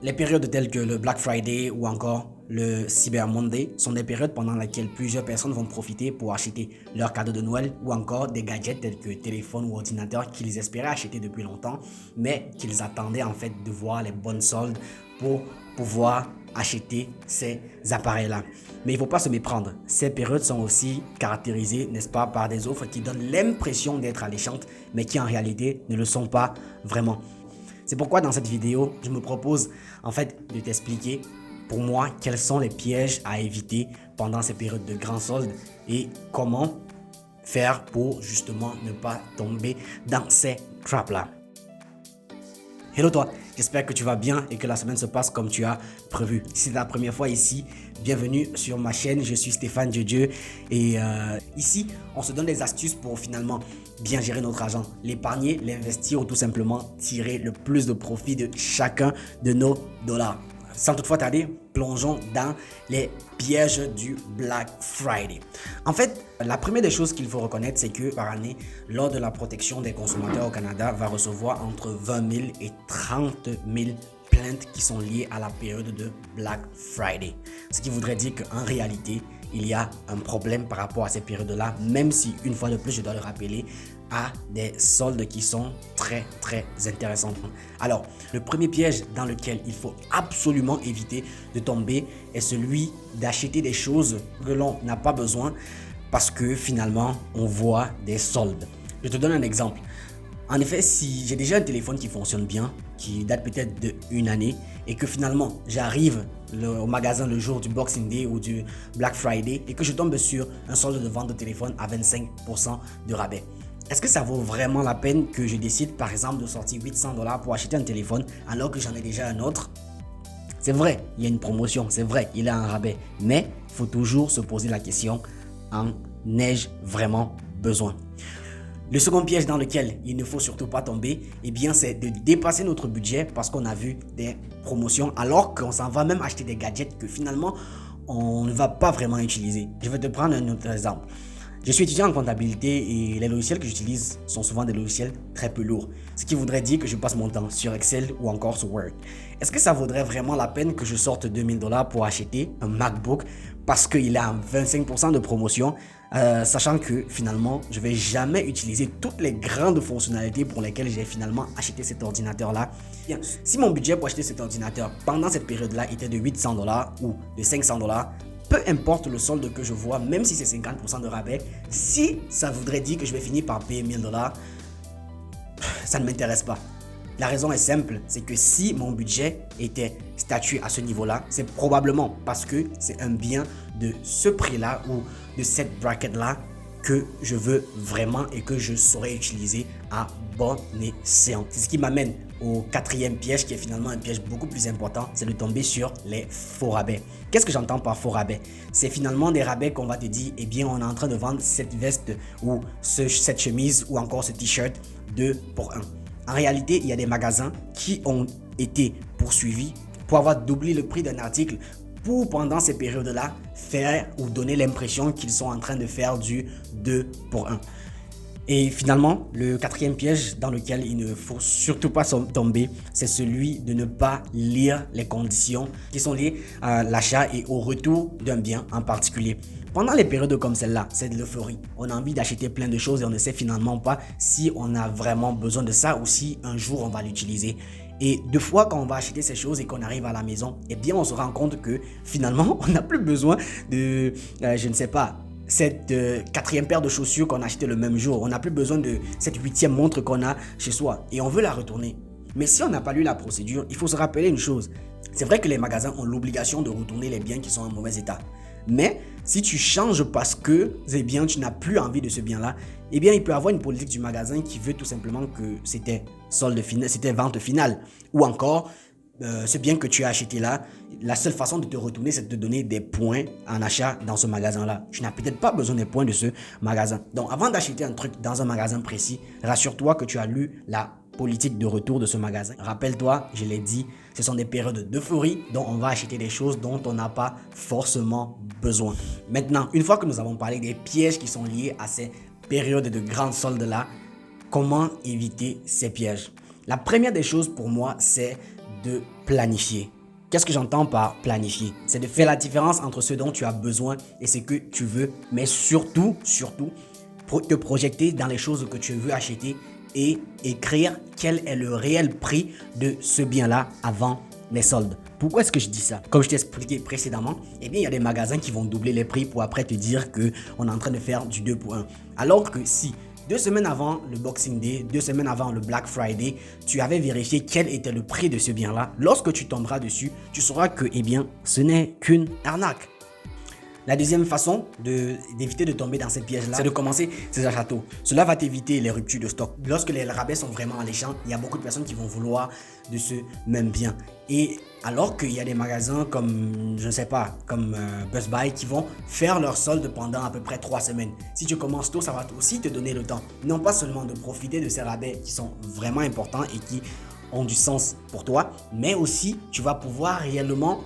Les périodes telles que le Black Friday ou encore le Cyber Monday sont des périodes pendant lesquelles plusieurs personnes vont profiter pour acheter leurs cadeaux de Noël ou encore des gadgets tels que téléphone ou ordinateur qu'ils espéraient acheter depuis longtemps, mais qu'ils attendaient en fait de voir les bonnes soldes pour pouvoir acheter ces appareils-là. Mais il ne faut pas se méprendre. Ces périodes sont aussi caractérisées, n'est-ce pas, par des offres qui donnent l'impression d'être alléchantes, mais qui en réalité ne le sont pas vraiment. C'est pourquoi dans cette vidéo, je me propose en fait de t'expliquer pour moi quels sont les pièges à éviter pendant ces périodes de grands soldes et comment faire pour justement ne pas tomber dans ces traps-là. Hello toi, j'espère que tu vas bien et que la semaine se passe comme tu as prévu. Si c'est la première fois ici, bienvenue sur ma chaîne, je suis Stéphane Dieu et ici, on se donne des astuces pour finalement bien gérer notre argent, l'épargner, l'investir ou tout simplement tirer le plus de profit de chacun de nos dollars. Sans toutefois tarder, plongeons dans les pièges du Black Friday. En fait, la première des choses qu'il faut reconnaître, c'est que par année, l'Ordre de la protection des consommateurs au Canada va recevoir entre 20 000 et 30 000 plaintes qui sont liées à la période de Black Friday. Ce qui voudrait dire qu'en réalité, il y a un problème par rapport à ces périodes-là, même si, une fois de plus, je dois le rappeler, à des soldes qui sont très intéressants. Alors, le premier piège dans lequel il faut absolument éviter de tomber est celui d'acheter des choses que l'on n'a pas besoin parce que finalement, on voit des soldes. Je te donne un exemple. En effet, si j'ai déjà un téléphone qui fonctionne bien, qui date peut-être d'une année, et que finalement j'arrive au magasin le jour du Boxing Day ou du Black Friday et que je tombe sur un solde de vente de téléphone à 25% de rabais. Est-ce que ça vaut vraiment la peine que je décide par exemple de sortir 800 $ pour acheter un téléphone alors que j'en ai déjà un autre? C'est vrai, il y a une promotion, c'est vrai, il a un rabais, mais il faut toujours se poser la question, en ai-je vraiment besoin? Le second piège dans lequel il ne faut surtout pas tomber, eh bien, c'est de dépasser notre budget parce qu'on a vu des promotions alors qu'on s'en va même acheter des gadgets que finalement on ne va pas vraiment utiliser. Je vais te prendre un autre exemple. Je suis étudiant en comptabilité et les logiciels que j'utilise sont souvent des logiciels très peu lourds. Ce qui voudrait dire que je passe mon temps sur Excel ou encore sur Word. Est-ce que ça vaudrait vraiment la peine que je sorte 2000 $ pour acheter un MacBook parce qu'il a 25% de promotion, sachant que finalement je vais jamais utiliser toutes les grandes fonctionnalités pour lesquelles j'ai finalement acheté cet ordinateur-là? Bien, si mon budget pour acheter cet ordinateur pendant cette période-là était de 800 $ ou de 500 $, peu importe le solde que je vois, même si c'est 50% de rabais, si ça voudrait dire que je vais finir par payer 1000 $, ça ne m'intéresse pas. La raison est simple, c'est que si mon budget était statué à ce niveau-là, c'est probablement parce que c'est un bien de ce prix-là ou de cette bracket-là que je veux vraiment et que je saurais utiliser à bon escient. C'est ce qui m'amène au quatrième piège qui est finalement un piège beaucoup plus important, c'est de tomber sur les faux rabais. Qu'est-ce que j'entends par faux rabais? C'est finalement des rabais qu'on va te dire, eh bien on est en train de vendre cette veste ou cette chemise ou encore ce t-shirt 2 pour 1. En réalité, il y a des magasins qui ont été poursuivis pour avoir doublé le prix d'un article pour pendant ces périodes-là faire ou donner l'impression qu'ils sont en train de faire du 2 pour 1. Et finalement, le quatrième piège dans lequel il ne faut surtout pas tomber, c'est celui de ne pas lire les conditions qui sont liées à l'achat et au retour d'un bien en particulier. Pendant les périodes comme celle-là, c'est de l'euphorie. On a envie d'acheter plein de choses et on ne sait finalement pas si on a vraiment besoin de ça ou si un jour on va l'utiliser. Et deux fois quand on va acheter ces choses et qu'on arrive à la maison, eh bien on se rend compte que finalement on n'a plus besoin de, je ne sais pas, cette quatrième paire de chaussures qu'on a acheté le même jour. On n'a plus besoin de cette huitième montre qu'on a chez soi et on veut la retourner. Mais si on n'a pas lu la procédure, il faut se rappeler une chose. C'est vrai que les magasins ont l'obligation de retourner les biens qui sont en mauvais état. Mais si tu changes parce que eh bien, tu n'as plus envie de ce bien-là, eh bien, il peut y avoir une politique du magasin qui veut tout simplement que c'était vente finale. Ou encore, ce bien que tu as acheté là, la seule façon de te retourner, c'est de te donner des points en achat dans ce magasin-là. Tu n'as peut-être pas besoin des points de ce magasin. Donc, avant d'acheter un truc dans un magasin précis, rassure-toi que tu as lu la politique de retour de ce magasin. Rappelle-toi, je l'ai dit, ce sont des périodes d'euphorie dont on va acheter des choses dont on n'a pas forcément besoin. Maintenant, une fois que nous avons parlé des pièges qui sont liés à ces périodes de grandes soldes-là, comment éviter ces pièges? La première des choses pour moi, c'est de planifier. Qu'est-ce que j'entends par planifier? C'est de faire la différence entre ce dont tu as besoin et ce que tu veux, mais surtout, te projeter dans les choses que tu veux acheter et écrire quel est le réel prix de ce bien-là avant les soldes. Pourquoi est-ce que je dis ça? Comme je t'ai expliqué précédemment, eh bien, il y a des magasins qui vont doubler les prix pour après te dire qu'on est en train de faire du 2 pour 1. Alors que si 2 semaines avant le Boxing Day, 2 semaines avant le Black Friday, tu avais vérifié quel était le prix de ce bien-là, lorsque tu tomberas dessus, tu sauras que, eh bien, ce n'est qu'une arnaque. La deuxième façon d'éviter de tomber dans cette piège-là, c'est de commencer ses achats tôt. Cela va t'éviter les ruptures de stock. Lorsque les rabais sont vraiment alléchants, il y a beaucoup de personnes qui vont vouloir de ce même bien. Et alors qu'il y a des magasins comme, je ne sais pas, comme Best Buy qui vont faire leur solde pendant à peu près 3 semaines. Si tu commences tôt, ça va aussi te donner le temps. Non pas seulement de profiter de ces rabais qui sont vraiment importants et qui ont du sens pour toi, mais aussi tu vas pouvoir réellement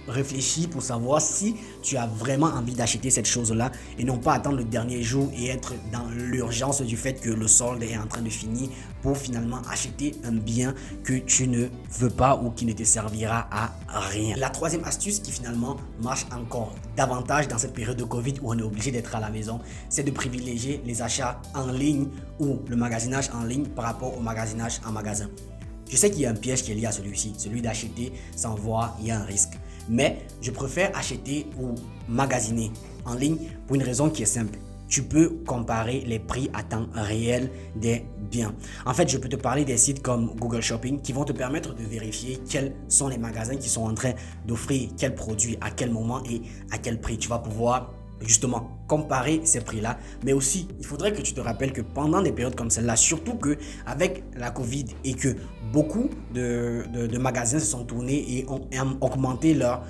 réfléchis pour savoir si tu as vraiment envie d'acheter cette chose-là et non pas attendre le dernier jour et être dans l'urgence du fait que le solde est en train de finir pour finalement acheter un bien que tu ne veux pas ou qui ne te servira à rien. La troisième astuce qui finalement marche encore davantage dans cette période de Covid où on est obligé d'être à la maison, c'est de privilégier les achats en ligne ou le magasinage en ligne par rapport au magasinage en magasin. Je sais qu'il y a un piège qui est lié à celui-ci, celui d'acheter sans voir, il y a un risque. Mais je préfère acheter ou magasiner en ligne pour une raison qui est simple. Tu peux comparer les prix à temps réel des biens. En fait, je peux te parler des sites comme Google Shopping qui vont te permettre de vérifier quels sont les magasins qui sont en train d'offrir quels produits à quel moment et à quel prix. Tu vas pouvoir justement comparer ces prix-là, mais aussi il faudrait que tu te rappelles que pendant des périodes comme celle-là, surtout que avec la Covid et que beaucoup de magasins se sont tournés et ont augmenté leurs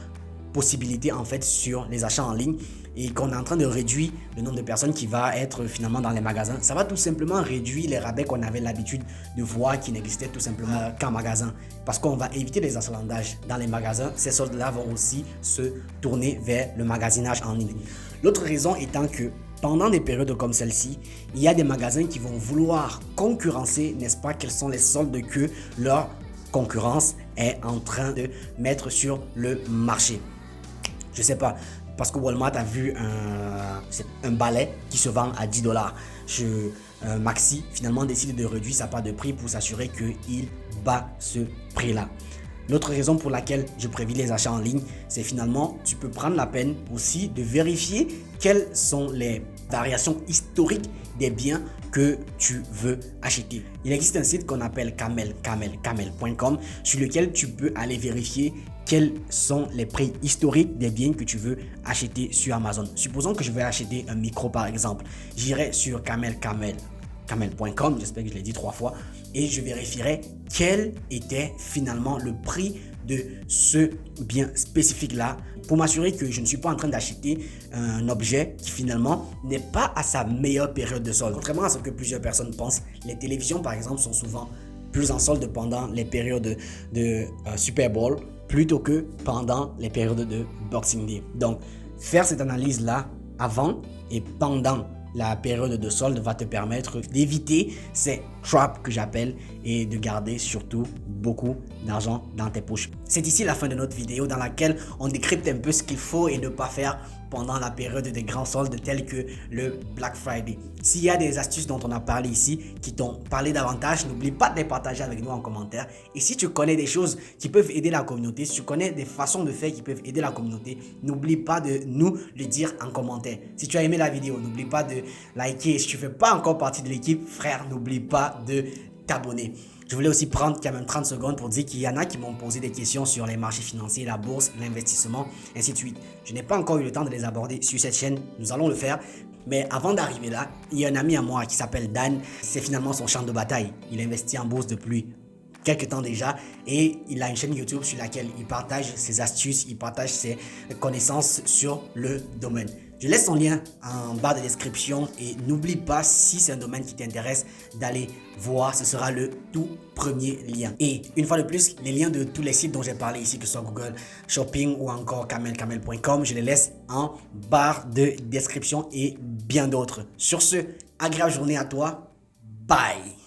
possibilités en fait sur les achats en ligne et qu'on est en train de réduire le nombre de personnes qui va être finalement dans les magasins, ça va tout simplement réduire les rabais qu'on avait l'habitude de voir qui n'existaient tout simplement qu'en magasin parce qu'on va éviter les achalandages dans les magasins. Ces soldes-là vont aussi se tourner vers le magasinage en ligne. L'autre raison étant que pendant des périodes comme celle-ci, il y a des magasins qui vont vouloir concurrencer, n'est-ce pas, quels sont les soldes que leur concurrence est en train de mettre sur le marché. Je sais pas, parce que Walmart a vu un balai qui se vend à $10. Maxi finalement décide de réduire sa part de prix pour s'assurer qu'il bat ce prix-là. L'autre raison pour laquelle je privilégie les achats en ligne, c'est finalement tu peux prendre la peine aussi de vérifier quelles sont les variations historiques des biens que tu veux acheter. Il existe un site qu'on appelle camel.com sur lequel tu peux aller vérifier quels sont les prix historiques des biens que tu veux acheter sur Amazon. Supposons que je vais acheter un micro par exemple. J'irai sur camel.com, j'espère que je l'ai dit 3 fois, et je vérifierai quel était finalement le prix de ce bien spécifique là pour m'assurer que je ne suis pas en train d'acheter un objet qui finalement n'est pas à sa meilleure période de solde. Contrairement à ce que plusieurs personnes pensent, les télévisions par exemple sont souvent plus en solde pendant les périodes de Super Bowl plutôt que pendant les périodes de Boxing Day. Donc faire cette analyse là avant et pendant la période de solde va te permettre d'éviter ces traps que j'appelle et de garder surtout beaucoup d'argent dans tes poches. C'est ici la fin de notre vidéo dans laquelle on décrypte un peu ce qu'il faut et ne pas faire pendant la période des grands soldes tels que le Black Friday. S'il y a des astuces dont on a parlé ici qui t'ont parlé davantage, n'oublie pas de les partager avec nous en commentaire. Et si tu connais des choses qui peuvent aider la communauté, si tu connais des façons de faire qui peuvent aider la communauté, n'oublie pas de nous le dire en commentaire. Si tu as aimé la vidéo, n'oublie pas de liker. Si tu ne fais pas encore partie de l'équipe, frère, n'oublie pas de t'abonner. Je voulais aussi prendre quand même 30 secondes pour dire qu'il y en a qui m'ont posé des questions sur les marchés financiers, la bourse, l'investissement, ainsi de suite. Je n'ai pas encore eu le temps de les aborder sur cette chaîne, nous allons le faire. Mais avant d'arriver là, il y a un ami à moi qui s'appelle Dan, c'est finalement son champ de bataille. Il investit en bourse depuis quelques temps déjà et il a une chaîne YouTube sur laquelle il partage ses astuces, il partage ses connaissances sur le domaine. Je laisse son lien en bas de description et n'oublie pas, si c'est un domaine qui t'intéresse, d'aller voir, ce sera le tout premier lien. Et une fois de plus, les liens de tous les sites dont j'ai parlé ici, que ce soit Google Shopping ou encore camel.com, je les laisse en barre de description et bien d'autres. Sur ce, agréable journée à toi, bye!